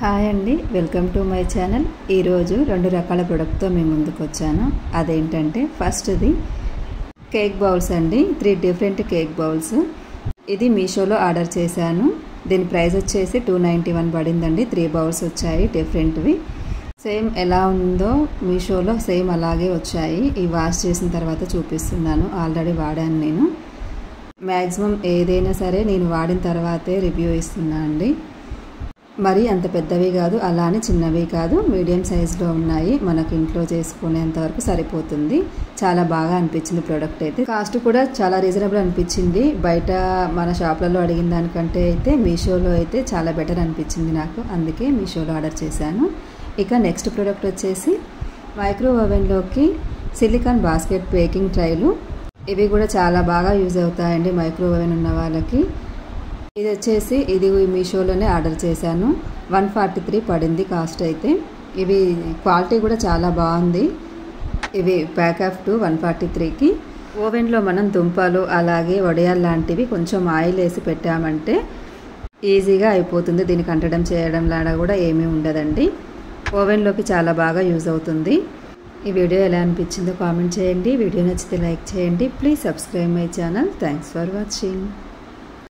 Hi అండి, welcome to my channel. ఈరోజు 2 రకాల ప్రొడక్ట్తో మేము ముందుకు వచ్చాను. అదేంటంటే ఫస్ట్ది కేక్ బౌల్స్ అండి. 3 డిఫరెంట్ కేక్ బౌల్స్. ఇది మీషోలో ఆర్డర్ చేశాను. దీని ప్రైస్ వచ్చేసి $291 పడిందండి. 3 బౌల్స్ వచ్చాయి డిఫరెంట్వి. సేమ్ ఎలా ఉందో మీషోలో సేమ్ అలాగే వచ్చాయి. ఈ వాష్ చేసిన తర్వాత చూపిస్తున్నాను. ఆల్రెడీ వాడాను నేను. మ్యాక్సిమం ఏదైనా సరే నేను వాడిన తర్వాతే రివ్యూ ఇస్తున్నాను అండి. మరి అంత పెద్దవి కాదు, అలానే చిన్నవి కాదు, మీడియం సైజులో ఉన్నాయి. మనకి ఇంట్లో చేసుకునేంత వరకు సరిపోతుంది. చాలా బాగా అనిపించింది ప్రోడక్ట్ అయితే. కాస్ట్ కూడా చాలా రీజనబుల్ అనిపించింది. బయట మన షాప్లలో అడిగిన దానికంటే అయితే మీషోలో అయితే చాలా బెటర్ అనిపించింది నాకు. అందుకే మీషోలో ఆర్డర్ చేశాను. ఇక నెక్స్ట్ ప్రోడక్ట్ వచ్చేసి మైక్రో ఓవెన్లోకి సిలికాన్ బాస్కెట్ బేకింగ్ ట్రైలు. ఇవి కూడా చాలా బాగా యూజ్ అవుతాయండి మైక్రో ఓవెన్ ఉన్న వాళ్ళకి. ఇది వచ్చేసి మీషోలోనే ఆర్డర్ చేశాను. 143 పడింది కాస్ట్ అయితే. ఇవి క్వాలిటీ కూడా చాలా బాగుంది. ఇవి ప్యాక్ ఆఫ్ 2 143కి. ఓవెన్లో మనం దుంపలు అలాగే వడియాలు లాంటివి కొంచెం ఆయిల్ వేసి పెట్టామంటే ఈజీగా అయిపోతుంది. దీనికి అంటడం చేయడం లాగా కూడా ఏమీ ఉండదండి. ఓవెన్లోకి చాలా బాగా యూజ్ అవుతుంది. ఈ వీడియో ఎలా అనిపించిందో కామెంట్ చేయండి. వీడియో నచ్చితే లైక్ చేయండి. Please subscribe my channel. Thanks for watching.